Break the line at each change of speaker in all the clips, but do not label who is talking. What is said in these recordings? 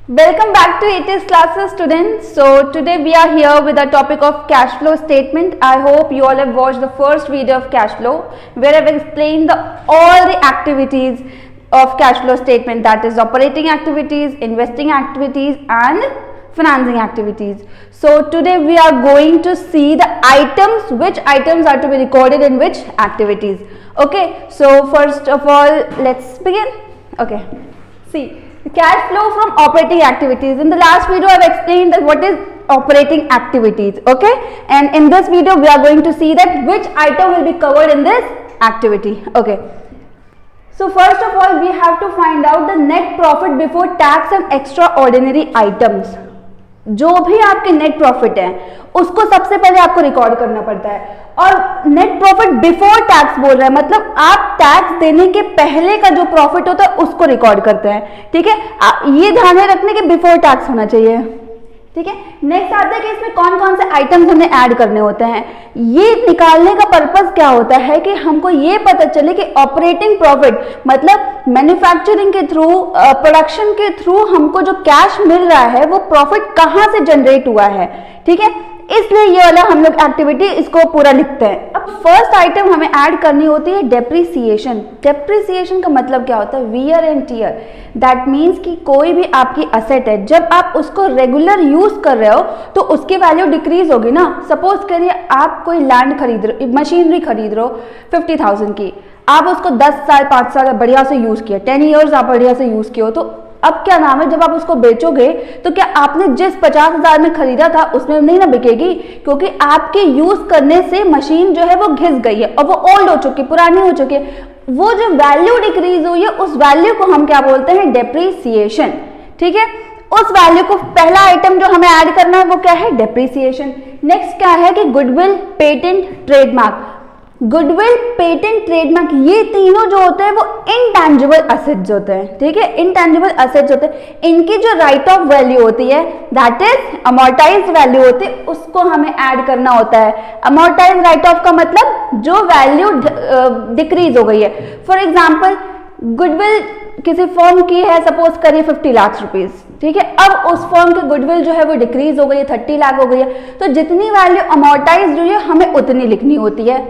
Welcome back to ATS classes, students. So today we are here with the topic of cash flow statement. I hope you all have watched the first video of cash flow where I've explained all the activities of cash flow statement, that is operating activities, investing activities and financing activities. So today we are going to see the items, which items are to be recorded in which activities. Okay, so first of all let's begin. Okay, see. Cash flow from operating activities. In the last video I have explained that what is operating activities, okay, and in this video we are going to see that which item will be covered in this activity. Okay, so first of all we have to find out the net profit before tax and extraordinary items. जो भी आपके net profit है उसको सबसे पहले आपको record करना पड़ता है, और नेट प्रॉफिट बिफोर टैक्स बोल रहा है मतलब आप टैक्स देने के पहले का जो प्रॉफिट होता है उसको रिकॉर्ड करते हैं, ठीक है। ये ध्यान में रखने के बिफोर टैक्स होना चाहिए, ठीक है। नेक्स्ट आते हैं कि इसमें कौन कौन से आइटम्स हमें ऐड करने होते हैं। ये निकालने का पर्पस क्या होता है कि हमको ये पता चले कि ऑपरेटिंग प्रॉफिट मतलब मैन्युफैक्चरिंग के थ्रू, प्रोडक्शन के थ्रू हमको जो कैश मिल रहा है वो प्रॉफिट कहाँ से जनरेट हुआ है, ठीक है। इसलिए ये वाला हम लोग एक्टिविटी इसको पूरा लिखते हैं। अब फर्स्ट आइटम हमें ऐड करनी होती है डेप्रिसिएशन। डेप्रिसिएशन का मतलब क्या होता है? Wear and tear. That means कि कोई भी आपकी असेट है, जब आप उसको रेगुलर यूज कर रहे हो तो उसकी वैल्यू डिक्रीज होगी ना। सपोज करिए आप कोई लैंड खरीद रहे हो, मशीनरी खरीद रहे हो 50,000 की, आप उसको 10 साल 5 साल बढ़िया से यूज किया, 10 ईयर्स आप बढ़िया से यूज किए हो, तो अब क्या नाम है, जब आप उसको बेचोगे तो क्या आपने जिस 50,000 में खरीदा था उसमें नहीं ना बिकेगी, क्योंकि आपके यूज करने से मशीन जो है वो घिस गई है और वो ओल्ड हो चुकी है, पुरानी हो चुकी है। वो जो वैल्यू डिक्रीज हुई है उस वैल्यू को हम क्या बोलते हैं? डेप्रिसिएशन, ठीक है। उस वैल्यू को पहला आइटम जो हमें ऐड करना है वो क्या है? डेप्रिसिएशन। नेक्स्ट क्या है कि goodwill, patent, trademark. Goodwill, patent, trademark ये तीनों जो होते हैं वो इनटैंजिबल असेट्स होते हैं, ठीक है। इनटैंजिबल असेट्स होते हैं, इनकी जो राइट ऑफ वैल्यू होती है दैट इज अमोर्टाइज्ड वैल्यू होती है, उसको हमें ऐड करना होता है। अमोर्टाइज्ड राइट ऑफ का मतलब जो वैल्यू डिक्रीज हो गई है। फॉर एग्जाम्पल गुडविल किसी फर्म की है, सपोज करिए 50 लाख रुपीज, ठीक है। अब उस फर्म की गुडविल जो है वो डिक्रीज हो गई है, 30 लाख हो गई है, तो जितनी वैल्यू अमोर्टाइज्ड हुई है हमें उतनी लिखनी होती है।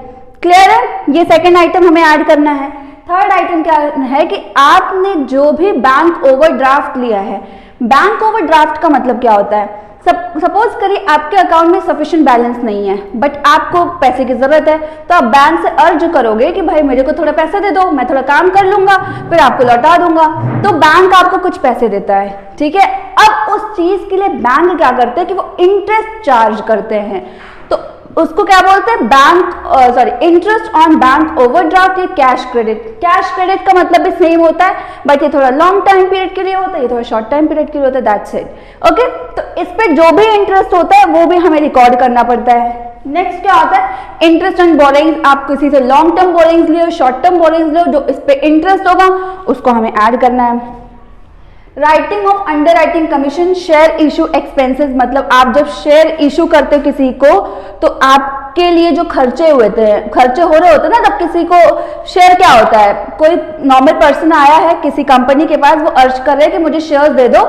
क्लियर है? ये सेकंड आइटम हमें ऐड करना है। थर्ड आइटम क्या है कि आपने जो भी बैंक ओवरड्राफ्ट लिया है, बैंक ओवरड्राफ्ट का मतलब क्या होता है? सपोज करिए आपके अकाउंट में सफिशिएंट बैलेंस नहीं है बट आपको पैसे की जरूरत है, तो आप बैंक से अर्ज करोगे कि भाई मेरे को थोड़ा पैसा दे दो, मैं थोड़ा काम कर लूंगा फिर आपको लौटा दूंगा, तो बैंक आपको कुछ पैसे देता है, ठीक है। अब उस चीज के लिए बैंक क्या करते हैं कि वो इंटरेस्ट चार्ज करते हैं, तो उसको क्या बोलते हैं? Bank interest on bank overdraft या कैश क्रेडिट। कैश क्रेडिट का मतलब भी सेम होता है बट ये थोड़ा लॉन्ग टाइम पीरियड के लिए होता है, ये थोड़ा शॉर्ट टाइम पीरियड के लिए होता है, दैट्स इट। ओके, तो इस पे जो भी इंटरेस्ट होता है वो भी हमें रिकॉर्ड करना पड़ता है। नेक्स्ट क्या होता है? Interest on borings. आप किसी से लॉन्ग टर्म बोरिंग्स लियो, शॉर्ट टर्म बोरिंग्स लियो, जो इस पे इंटरेस्ट होगा उसको हमें ऐड करना है। Writing of under writing commission, share issue expenses, मतलब आप जब शेयर इशू करते किसी को तो आपके लिए जो खर्चे हो रहे होते ना, तब किसी को शेयर क्या होता है, कोई नॉर्मल पर्सन आया है किसी कंपनी के पास, वो अर्ज कर रहे हैं कि मुझे शेयर दे दो,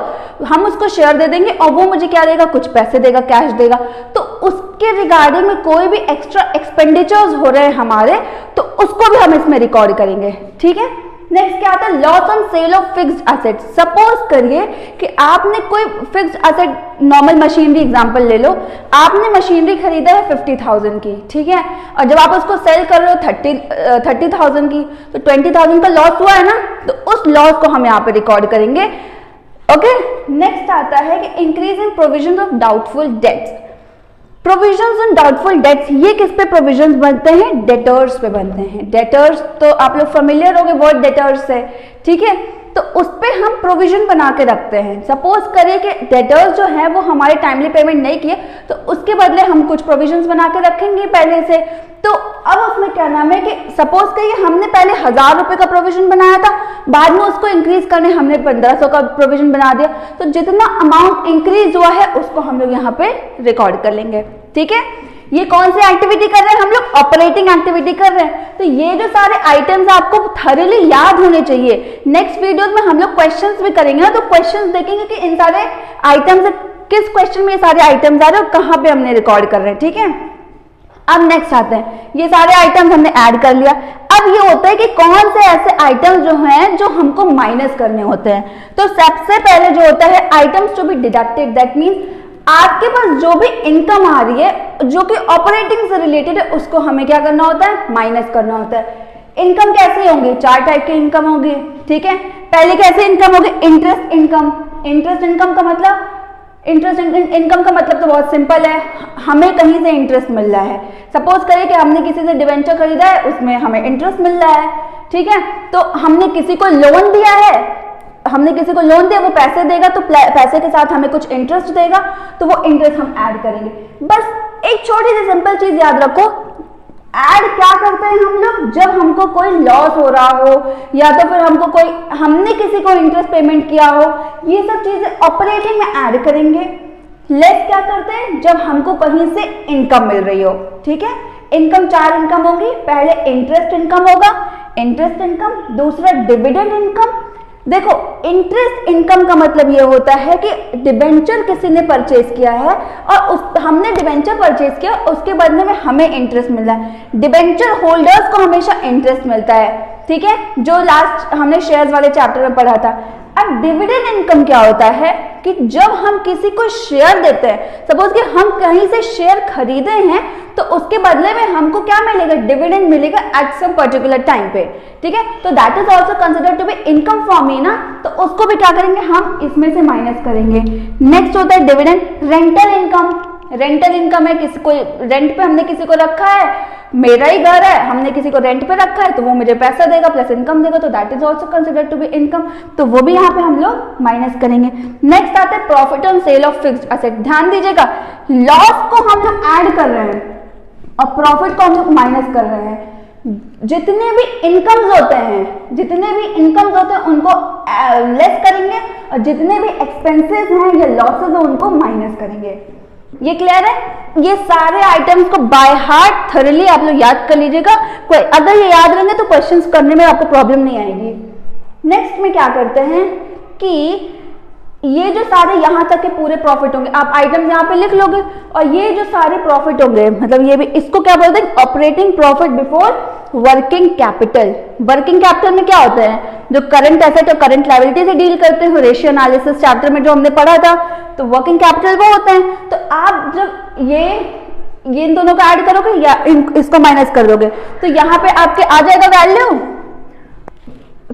हम उसको शेयर दे देंगे और वो मुझे क्या देगा? कुछ पैसे देगा, कैश देगा। तो उसके रिगार्डिंग में कोई भी एक्स्ट्रा एक्सपेंडिचर्स हो रहे हैं हमारे, तो उसको भी हम इसमें रिकॉर्ड करेंगे, ठीक है। नेक्स्ट क्या आता है? Loss on sale of fixed asset. Suppose करिए कि आपने कोई fixed asset, normal machinery example ले लो, आपने मशीनरी खरीदा है 50,000 की, ठीक है, और जब आप उसको सेल कर रहे हो 30,000 की, तो 20,000 का लॉस हुआ है ना, तो उस लॉस को हम यहाँ पे रिकॉर्ड करेंगे। ओके, नेक्स्ट आता है कि increase in provision of doubtful debts. Provisions and doubtful debts, ये किस पे प्रोविजंस बनते हैं? डेटर्स पे बनते हैं। डेटर्स तो आप लोग फेमिलियर होंगे वर्ड डेटर्स से, ठीक है, तो उस पे हम प्रोविजन बना के रखते हैं। सपोज करिए कि डेटर्स जो है वो हमारे टाइमली पेमेंट नहीं किए, तो उसके बदले हम कुछ प्रोविजंस बना के रखेंगे पहले से। तो अब उसमें क्या नाम है कि सपोज करिए हमने पहले 1,000 रुपए का प्रोविजन बनाया था, बाद में उसको इंक्रीज करने हमने 1,500 का प्रोविजन बना दिया, तो जितना अमाउंट इंक्रीज हुआ है उसको हम लोग यहाँ पे रिकॉर्ड कर लेंगे, ठीक है। ये कौन सी एक्टिविटी कर रहे हैं हम लोग? ऑपरेटिंग एक्टिविटी कर रहे हैं। तो ये जो सारे आइटम्स आपको थॉरली याद होने चाहिए। नेक्स्ट वीडियोस में हम लोग क्वेश्चंस भी करेंगे ना, तो क्वेश्चंस देखेंगे कि इन सारे आइटम्स किस क्वेश्चन में ये सारे आइटम्स आ रहे हैं और कहाँ पे हमने रिकॉर्ड कर रहे हैं। ठीक है, अब नेक्स्ट आते हैं, ये सारे आइटम्स हमने ऐड कर लिया। अब ये होता है कि कौन से ऐसे आइटम्स जो हैं जो हमको माइनस करने होते हैं। तो सबसे पहले जो होता है items to be deducted, that means आपके पास जो भी इनकम आ रही है जो कि ऑपरेटिंग से रिलेटेड है, उसको हमें क्या करना होता है? माइनस करना होता है। इनकम कैसे होंगे? 4 टाइप के इनकम होंगे। ठीक है, पहले कैसे इनकम होगी? Interest income. इंटरेस्ट इनकम का मतलब, इंटरेस्ट इनकम का मतलब तो बहुत सिंपल है, हमें कहीं से इंटरेस्ट मिल रहा है। सपोज करें कि हमने किसी से डिवेंचर खरीदा है, उसमें हमें इंटरेस्ट मिल रहा है। ठीक है, तो हमने किसी को लोन दिया है, हमने किसी को लोन दिया, वो पैसे देगा, तो पैसे के साथ हमें कुछ इंटरेस्ट देगा, तो वो इंटरेस्ट हम ऐड करेंगे। बस एक छोटी सी सिंपल चीज याद रखो, ऐड क्या करते हैं हम लोग? जब हमको कोई लॉस हो रहा हो या तो फिर हमने किसी को इंटरेस्ट पेमेंट किया हो, ये सब चीजें ऑपरेटिंग में ऐड करेंगे। लेस क्या करते हैं? जब हमको कहीं से इनकम मिल रही हो। ठीक है, इनकम 4 इनकम होगी। पहले इंटरेस्ट इनकम होगा, इंटरेस्ट इनकम। दूसरा डिविडेंड इनकम। देखो, इंटरेस्ट इनकम का मतलब ये होता है कि डिबेंचर किसी ने परचेज किया है और हमने डिबेंचर परचेज किया, उसके बदले में हमें इंटरेस्ट मिल रहा है। डिबेंचर होल्डर्स को हमेशा इंटरेस्ट मिलता है। ठीक है, जो लास्ट हमने शेयर्स वाले चैप्टर में पढ़ा था। अब डिविडेंड इनकम क्या होता है कि जब हम किसी को शेयर देते हैं, सपोज कि हम कहीं से शेयर खरीदे हैं, तो उसके बदले में हमको क्या मिलेगा? डिविडेंड मिलेगा एट सम पर्टिकुलर टाइम पे। ठीक है, तो that is also considered to be income for me ना, तो उसको भी क्या करेंगे? हम इसमें से माइनस करेंगे। नेक्स्ट होता है dividend. Rental income. Rental income है, किसी को रेंट पे हमने किसी को रखा है, मेरा ही घर है, हमने किसी को रेंट पे रखा है, तो वो मुझे पैसा देगा प्लस इनकम देगा, तो that is also considered to be income, तो वो भी यहाँ पे हम लोग माइनस करेंगे। नेक्स्ट आता है profit on sale of fixed asset. ध्यान दीजिएगा, लॉस को हम लोग ऐड कर रहे हैं और प्रॉफिट को हम लोग माइनस कर रहे हैं। जितने भी इनकम्स होते हैं उनको लेस करेंगे और जितने भी एक्सपेंसेस हैं या लॉसेस हैं उनको माइनस करेंगे। ये क्लियर है? ये सारे आइटम्स को बाय हार्ट थॉरली आप लोग याद कर लीजिएगा। कोई अगर ये याद रहेंगे तो क्वेश्चंस करने में आपको प्रॉब्लम नहीं आएगी। नेक्स्ट में क्या करते हैं कि ये जो सारे यहाँ तक के पूरे प्रॉफिट होंगे, आप आइटम्स यहाँ पे लिख लोगे, और ये जो सारे प्रॉफिट होंगे, मतलब ये भी, इसको क्या बोलते हैं? Operating profit before working capital. Working capital में क्या होता है? जो करंट एसेट और करंट लायबिलिटी से डील करते हैं, रेशियो एनालिसिस चैप्टर में जो हमने पढ़ा था, तो वर्किंग कैपिटल वो होते हैं। तो आप जब ये इन दोनों को ऐड करोगे या इसको माइनस कर दोगे, तो यहाँ पे आपके आ जाएगा वैल्यू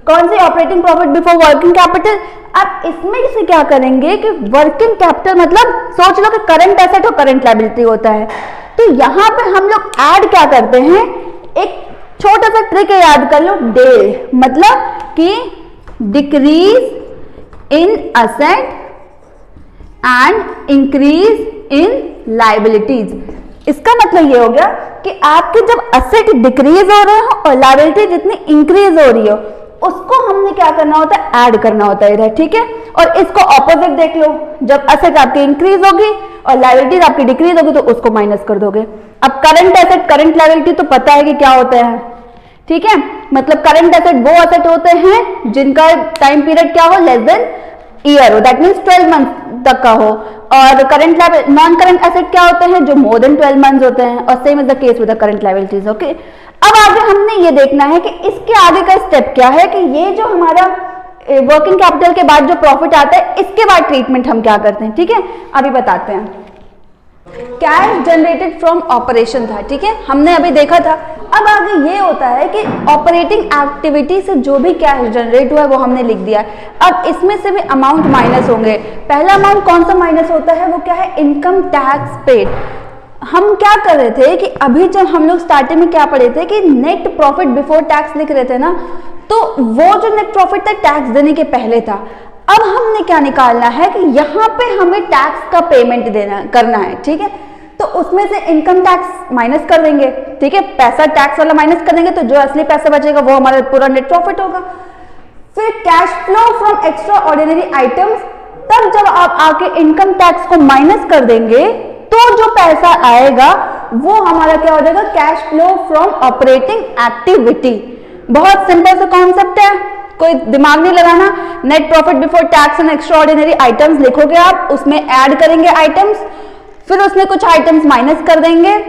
कौन सी? Operating profit before working capital. अब इसमें से क्या करेंगे कि वर्किंग कैपिटल मतलब सोच लो कि करंट एसेट और करंट लायबिलिटी होता है, तो यहाँ पे हम लोग ऐड क्या करते हैं? एक छोटा सा ट्रिक याद कर लो, डेल, मतलब कि decrease in asset and increase in liabilities. इसका मतलब ये हो गया कि आपके जब असेट डिक्रीज हो रहे हो और लायबिलिटी जितनी इंक्रीज हो रही हो, उसको हमने क्या करना होता है? ऐड करना होता है इधर। ठीक है, और इसको ऑपोजिट देख लो, जब असेट आपकी इंक्रीज होगी और लायबिलिटीज आपकी डिक्रीज होगी तो उसको माइनस कर दोगे। अब करंट एसेट करंट लायबिलिटी तो पता है कि क्या होता है। ठीक है, मतलब करंट एसेट वो एसेट होते हैं जिनका टाइम पीरियड क्या हो? लेस देन ईयर हो, दैट मीन्स 12 मंथ तक का हो। और करंट नॉन करंट एसेट क्या होते हैं? जो मोर देन 12 मंथ्स होते हैं, और same is the case with the current liabilities. Okay, अब आगे हमने ये देखना है कि इसके आगे का स्टेप क्या है, कि ये जो हमारा वर्किंग कैपिटल के बाद जो प्रॉफिट आता है, इसके बाद ट्रीटमेंट हम क्या करते हैं। ठीक है, अभी बताते हैं। कैश जनरेटेड फ्रॉम ऑपरेशन था, ठीक है, हमने अभी देखा था। अब आगे ये होता है कि ऑपरेटिंग एक्टिविटी से जो भी कैश जनरेट हुआ है वो हमने लिख दिया। अब इसमें से भी अमाउंट माइनस होंगे। पहला अमाउंट कौन सा माइनस होता है? वो क्या है? Income tax paid. हम क्या कर रहे थे कि अभी जब हम लोग स्टार्टिंग में क्या पढ़े थे कि नेट प्रॉफिट बिफोर टैक्स लिख रहे थे ना, तो वो जो नेट प्रॉफिट था टैक्स देने के पहले था। अब हमने क्या निकालना है कि यहाँ पे हमें टैक्स का पेमेंट करना है। ठीक है, तो उसमें से इनकम टैक्स माइनस कर देंगे। ठीक है, पैसा टैक्स वाला माइनस कर देंगे, तो जो असली पैसा बचेगा वो हमारा पूरा नेट प्रॉफिट होगा। फिर cash flow from extra ordinary items, तब जब आप आके इनकम टैक्स को माइनस कर देंगे तो जो पैसा आएगा वो हमारा क्या हो जाएगा, cash flow from operating activity. बहुत सिंपल सा कॉन्सेप्ट है, कोई दिमाग नहीं लगाना। Net profit before tax and extra ordinary items लिखोगे आप, उसमें ऐड करेंगे आइटम्स, फिर उसमें कुछ आइटम्स माइनस कर देंगे।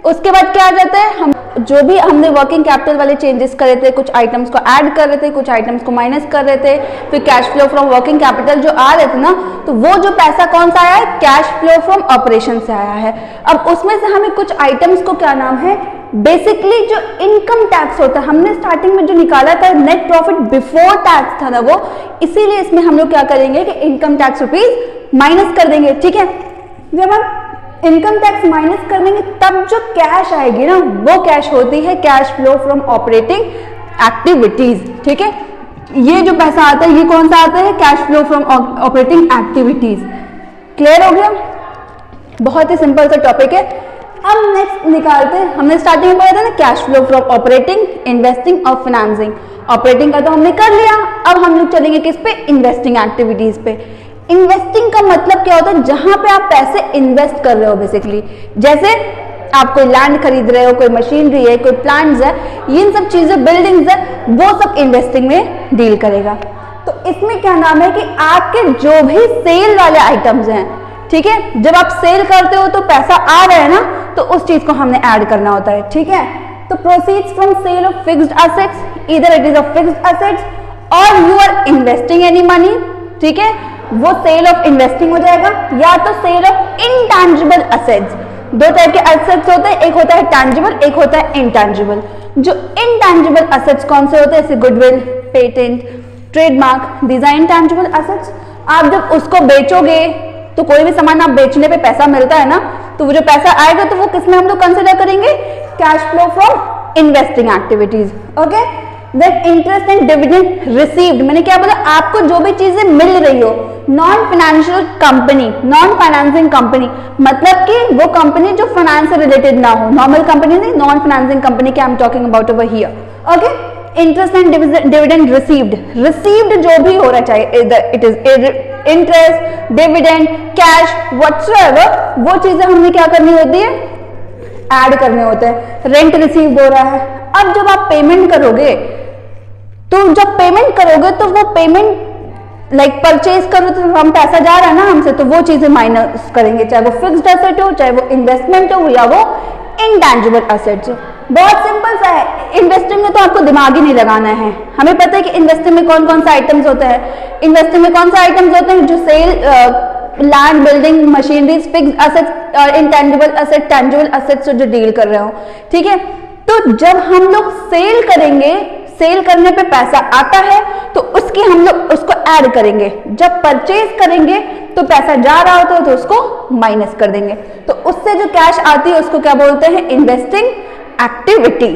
उसके बाद क्या आ जाता है, हम जो भी हमने वर्किंग कैपिटल वाले चेंजेस करे थे, कुछ आइटम्स को ऐड कर रहे थे, कुछ आइटम्स को माइनस कर रहे थे, फिर cash flow from working capital जो आ रहे थे ना, तो वो जो पैसा कौन सा आया है, कैश फ्लो फ्रॉम ऑपरेशन से आया है। अब उसमें से हमें कुछ आइटम्स को क्या नाम है, बेसिकली जो इनकम टैक्स होता है, हमने स्टार्टिंग में जो निकाला था नेट प्रॉफिट बिफोर टैक्स था ना वो, इसीलिए इसमें हम लोग क्या करेंगे कि इनकम टैक्स रुपीज माइनस कर देंगे। ठीक है, जब हम इनकम टैक्स माइनस कर देंगे तब जो कैश आएगी ना, वो कैश होती है cash flow from operating activities. ठीक है, ये जो पैसा आता है ये कौन सा आता है, cash flow from operating activities. Clear हो गया, बहुत ही सिंपल सा टॉपिक है। अब नेक्स्ट निकालते हैं, हमने स्टार्टिंग में पढ़ा था ना cash flow from operating, investing और फाइनेंसिंग। ऑपरेटिंग का तो हमने कर लिया, अब हम लोग चलेंगे किस पे, इन्वेस्टिंग एक्टिविटीज पे। इन्वेस्टिंग का मतलब क्या होता है, जहां पे आप पैसे इन्वेस्ट कर रहे हो बेसिकली, जैसे आप कोई लैंड खरीद रहे हो, कोई मशीनरी है, कोई प्लांट्स है, ये सब चीजें, बिल्डिंग्स है, वो सब इन्वेस्टिंग में डील करेगा। तो इसमें क्या नाम है कि आपके जो भी सेल वाले आइटम्स हैं, ठीक है, जब आप सेल करते हो तो पैसा आ रहा है ना, तो उस चीज को हमने ऐड करना होता है। ठीक है, तो proceeds from sale of fixed assets, either it is a fixed assets और you are investing any money. ठीक है, वो सेल ऑफ इन्वेस्टिंग हो जाएगा, या तो सेल ऑफ इनटैंजिबल एसेट्स। दो टाइप के एसेट्स होते हैं, एक होता है टैंजिबल, एक होता है इनटैंजिबल। जो इनटैंजिबल एसेट्स कौन से होते हैं, जैसे goodwill, patent, trademark, these are intangible assets. आप जब उसको बेचोगे तो कोई भी सामान आप बेचने पे पैसा मिलता है ना, तो वो जो पैसा आएगा तो वो किसमें हम लोग कंसिडर करेंगे, cash flow from investing activities. Okay, then interest and dividend received, मैंने क्या बोला, आपको जो भी चीजें मिल रही हो, non financial company, non financing company, मतलब कि वो कंपनी जो फाइनेंस से रिलेटेड ना हो, नॉर्मल कंपनी नहीं, नॉन फाइनेंसिंग कंपनी के I am talking about over here. Okay, interest and dividend received, received जो भी हो रहा चाहिए, it is interest, dividend, cash, whatsoever, वो चीजें हमने क्या करनी होती है, ऐड करने होते हैं। रेंट रिसीव हो रहा है, अब जब आप पेमेंट करोगे, तो जब पेमेंट करोगे तो वो पेमेंट लाइक परचेज करो तो हम पैसा जा रहा है ना हमसे, तो वो चीजें माइनस करेंगे, चाहे वो फिक्स्ड एसेट हो, चाहे वो इन्वेस्टमेंट हो, या वो इनटैंजिबल एसेट्स हो। बहुत सिंपल सा है, इन्वेस्टिंग में तो आपको दिमाग ही नहीं लगाना है। हमें पता है कि इन्वेस्टिंग में कौन कौन सा आइटम्स होता है। इन्वेस्टिंग में कौन सा आइटम्स होते हैं, जो sale, land, building, machineries, fixed assets और इनटैंजिबल एसेट, टैंजिबल एसेट्स जो डील कर रहे हो। ठीक है, तो जब हम लोग सेल करेंगे, सेल करने पे पैसा आता है तो उसकी हम लोग उसको ऐड करेंगे, जब परचेज करेंगे तो पैसा जा रहा होता है तो उसको माइनस कर देंगे, तो उससे जो कैश आती है उसको क्या बोलते हैं, इन्वेस्टिंग एक्टिविटी।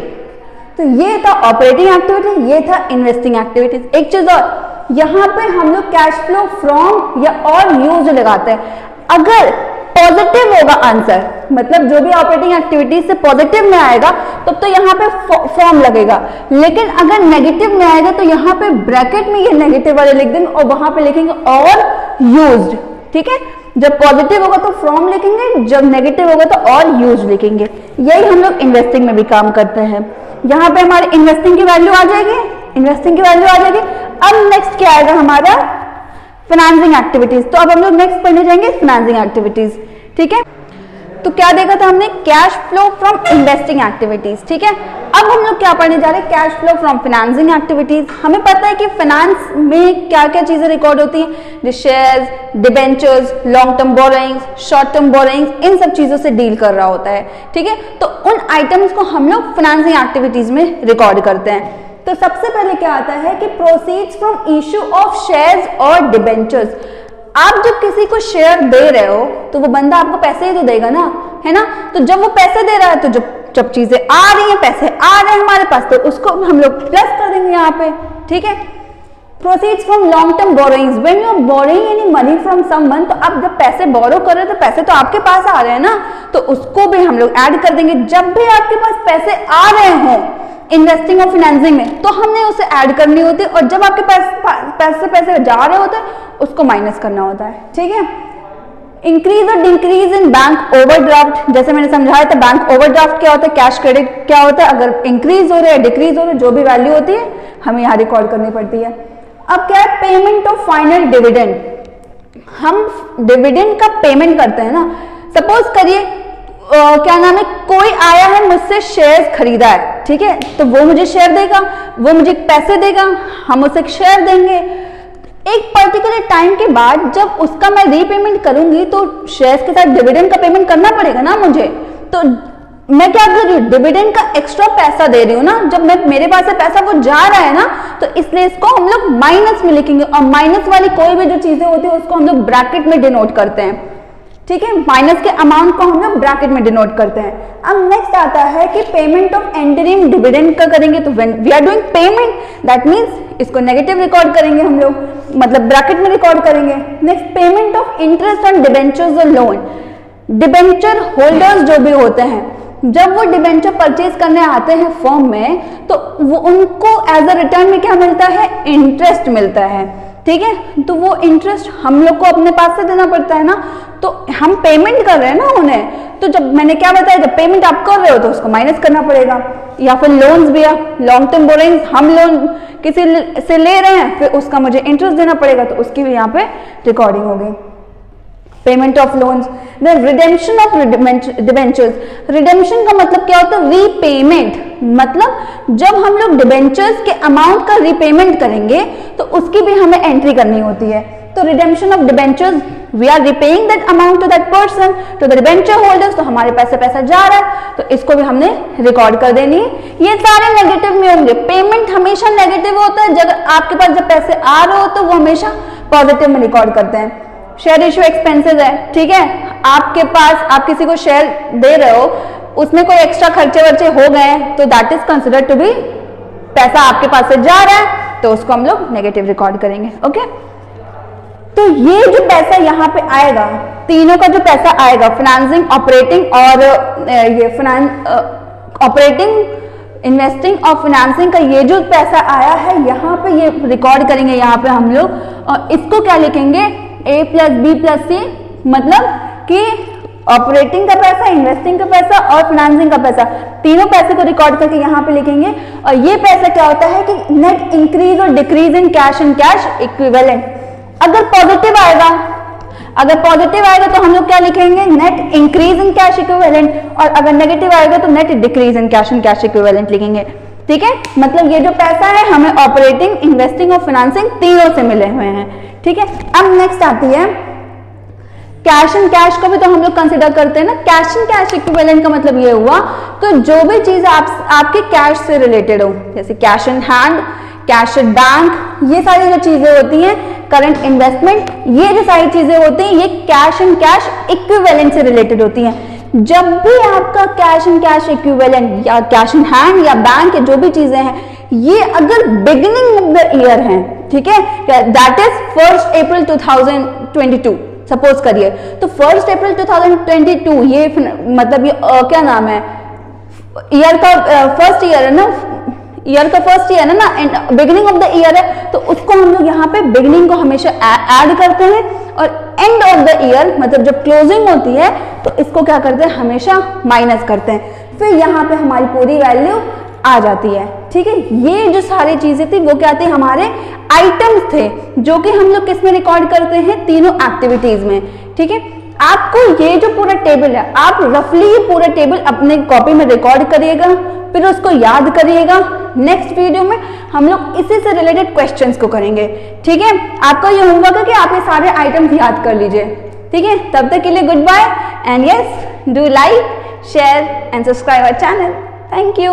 तो ये था ऑपरेटिंग एक्टिविटी, ये था इन्वेस्टिंग एक्टिविटीज। एक चीज और, यहाँ पे हम लोग कैश फ्लो फ्रॉम या और यूज लगाते हैं। अगर पॉजिटिव होगा आंसर, मतलब जो भी ऑपरेटिंग एक्टिविटीज से पॉजिटिव में आएगा तो यहाँ पे फॉर्म लगेगा, लेकिन अगर नेगेटिव में आएगा तो यहाँ पे ब्रैकेट में ये नेगेटिव वाले लिख देंगे और वहां पे लिखेंगे और यूज्ड। ठीक है, जब पॉजिटिव होगा तो फ्रॉम लिखेंगे, जब नेगेटिव होगा तो और यूज लिखेंगे। यही हम लोग इन्वेस्टिंग में भी काम करते हैं। यहाँ पे हमारे इन्वेस्टिंग की वैल्यू आ जाएगी, इन्वेस्टिंग की वैल्यू आ जाएगी। अब नेक्स्ट क्या आएगा हमारा, फाइनेंसिंग एक्टिविटीज। तो अब हम लोग नेक्स्ट पढ़ने जाएंगे फाइनेंसिंग एक्टिविटीज। ठीक है, तो क्या देखा था हमने, cash flow from investing activities. ठीक है, अब हम लोग क्या पढ़ने जा रहे हैं, cash flow from financing activities. हमें पता है कि फाइनेंस में क्या क्या चीजें रिकॉर्ड होती हैं, जो shares, debentures, long term borrowings, short term borrowings, इन सब चीजों से डील कर रहा होता है। ठीक है, तो उन आइटम्स को हम लोग फाइनेंसिंग एक्टिविटीज में रिकॉर्ड करते हैं। तो सबसे पहले क्या आता है कि proceeds from issue of shares और डिबेंचर्स। आप जब किसी को शेयर दे रहे हो तो वो बंदा आपको पैसे ही तो देगा ना, है ना। तो जब वो पैसे दे रहा है तो जब चीजें आ रही हैं, पैसे आ रहे हैं हमारे पास, तो उसको हम लोग प्लस कर देंगे यहाँ पे। ठीक है, proceeds from long term borrowings, when you are borrowing any money from someone, तो आप जब पैसे बोरो कर रहे हो तो पैसे तो आपके पास आ रहे हैं ना, तो उसको भी हम लोग ऐड कर देंगे। जब भी आपके पास पैसे आ रहे हों इन्वेस्टिंग और फाइनेंसिंग में, तो हमने उसे ऐड करनी होती है, और जब आपके पास पैसे जा रहे होते हैं उसको माइनस करना होता है। ठीक है, इंक्रीज और डिक्रीज इन बैंक ओवरड्राफ्ट, जैसे मैंने समझाया था बैंक ओवरड्राफ्ट क्या होता है, कैश क्रेडिट क्या होता है, अगर इंक्रीज हो रहा है डिक्रीज हो रहा है जो भी वैल्यू होती है हमें यहाँ रिकॉर्ड करनी पड़ती है। अब क्या है, पेमेंट ऑफ फाइनल डिविडेंड, हम डिविडेंड का पेमेंट करते हैं ना, सपोज करिए क्या नाम है, कोई आया है मुझसे शेयर्स खरीदा है, ठीक है, तो वो मुझे शेयर देगा, वो मुझे पैसे देगा, हम उसे शेयर देंगे। एक पर्टिकुलर टाइम के बाद जब उसका मैं रीपेमेंट करूंगी तो शेयर्स के साथ डिविडेंड का पेमेंट करना पड़ेगा ना मुझे, तो मैं क्या कर रही हूँ, डिविडेंड का एक्स्ट्रा पैसा दे रही हूँ ना, जब मैं मेरे पास से पैसा वो जा रहा है ना, तो इसलिए इसको हम लोग माइनस में लिखेंगे, और माइनस वाली कोई भी जो चीजें होती है उसको हम लोग ब्रैकेट में डिनोट करते हैं, ठीक है, माइनस के अमाउंट को हम लोग ब्रैकेट में डिनोट करते हैं। अब नेक्स्ट आता है कि पेमेंट ऑफ इंटरिम डिविडेंड का करेंगे, तो when we are doing payment that means इसको नेगेटिव रिकॉर्ड करेंगे हम लोग, मतलब ब्रैकेट में रिकॉर्ड करेंगे। Next payment of interest on debentures और लोन, डिबेंचर होल्डर्स जो भी होते हैं जब वो डिबेंचर परचेज करने आते हैं फॉर्म में, तो वो उनको एज अ रिटर्न में क्या मिलता है, इंटरेस्ट मिलता है, ठीक है, तो वो इंटरेस्ट हम लोग को अपने पास से देना पड़ता है ना, तो हम पेमेंट कर रहे हैं ना उन्हें, तो जब मैंने क्या बताया, जब पेमेंट आप कर रहे हो तो उसको माइनस करना पड़ेगा। या फिर लोन्स भी है, लॉन्ग टर्म बोरिंग, हम लोन किसी से ले रहे हैं फिर उसका मुझे इंटरेस्ट देना पड़ेगा, तो उसकी भी यहाँ पे रिकॉर्डिंग होगी। Payment of loans, then redemption of debentures, redemption का मतलब क्या होता है, रीपेमेंट, मतलब जब हम लोग डिबेंचर्स के अमाउंट का रीपेमेंट करेंगे तो उसकी भी हमें एंट्री करनी होती है। तो redemption of debentures, we are repaying that amount to that person, to the debenture holders, तो हमारे पास से पैसा जा रहा है तो इसको भी हमने रिकॉर्ड कर देनी है। ये सारे नेगेटिव में होंगे, पेमेंट हमेशा नेगेटिव होता है, जब आपके पास जब पैसे आ रहे हो तो वो हमेशा पॉजिटिव में रिकॉर्ड करते हैं। शेयर इशू एक्सपेंसेस है, ठीक है, आपके पास आप किसी को शेयर दे रहे हो, उसमें कोई एक्स्ट्रा खर्चे वर्चे हो गए तो that is considered to be, पैसा आपके पास से जा रहा है तो उसको हम लोग नेगेटिव रिकॉर्ड करेंगे। ओके, तो ये जो पैसा यहाँ पे आएगा, तीनों का जो पैसा आएगा, फाइनेंसिंग, ऑपरेटिंग और ये ऑपरेटिंग, इन्वेस्टिंग और फाइनेंसिंग का ये जो पैसा आया है यहाँ पे ये रिकॉर्ड करेंगे यहाँ पे हम लोग, और इसको क्या लिखेंगे, A प्लस बी प्लस सी, मतलब कि ऑपरेटिंग का पैसा, इन्वेस्टिंग का पैसा और फाइनेंसिंग का पैसा, तीनों पैसे को रिकॉर्ड करके यहाँ पे लिखेंगे। और ये पैसा क्या होता है कि नेट इंक्रीज और decrease in cash and cash equivalent. अगर पॉजिटिव आएगा, तो हम लोग क्या लिखेंगे, net increase in cash equivalent, और अगर नेगेटिव आएगा तो net decrease in cash and cash equivalent लिखेंगे, ठीक है। मतलब ये जो पैसा है हमें ऑपरेटिंग, इन्वेस्टिंग और फाइनेंसिंग तीनों से मिले हुए हैं, ठीक है। अब नेक्स्ट आती है कैश एंड कैश को भी तो हम लोग कंसिडर करते हैं ना। कैश एंड कैश इक्विवेलेंट का मतलब ये हुआ कि जो भी चीज आपके कैश से रिलेटेड हो, जैसे cash in hand, cash at bank, ये सारी जो चीजें होती हैं, करंट इन्वेस्टमेंट, ये जो सारी चीजें होती हैं ये कैश एंड कैश इक्विवेलेंट से रिलेटेड होती हैं। जब भी आपका कैश एंड कैश इक्विवेलेंट या कैश इन हैंड या बैंक जो भी चीजें हैं, ये अगर बिगिनिंग ऑफ द ईयर है, ठीक है, दैट इज 1 अप्रैल 2022 सपोज करिए, तो 1 अप्रैल 2022 ये मतलब ये क्या नाम है, ईयर का फर्स्ट ईयर है ना, ईयर का फर्स्ट ईयर है ना, and beginning of the year है, तो उसको हम लोग यहाँ पे बिगिनिंग को हमेशा ऐड करते हैं, और एंड ऑफ द ईयर मतलब जब क्लोजिंग होती है तो इसको क्या करते हैं, हमेशा माइनस करते हैं, फिर यहाँ पे हमारी पूरी वैल्यू आ जाती है, ठीक है। ये जो सारी चीजें थी वो क्या थी, हमारे आइटम्स थे जो कि हम लोग किस में रिकॉर्ड करते हैं, तीनों एक्टिविटीज में, ठीक है। आपको ये जो पूरा टेबल है, आप रफली ये पूरा टेबल अपने कॉपी में रिकॉर्ड करिएगा, फिर उसको याद करिएगा। नेक्स्ट वीडियो में हम लोग इसी से रिलेटेड क्वेश्चंस को करेंगे, ठीक है। आपका ये होमवर्क है कि आप ये सारे आइटम्स याद कर लीजिए, ठीक है। तब तक के लिए goodbye, and yes, do like, share and subscribe our channel. Thank you.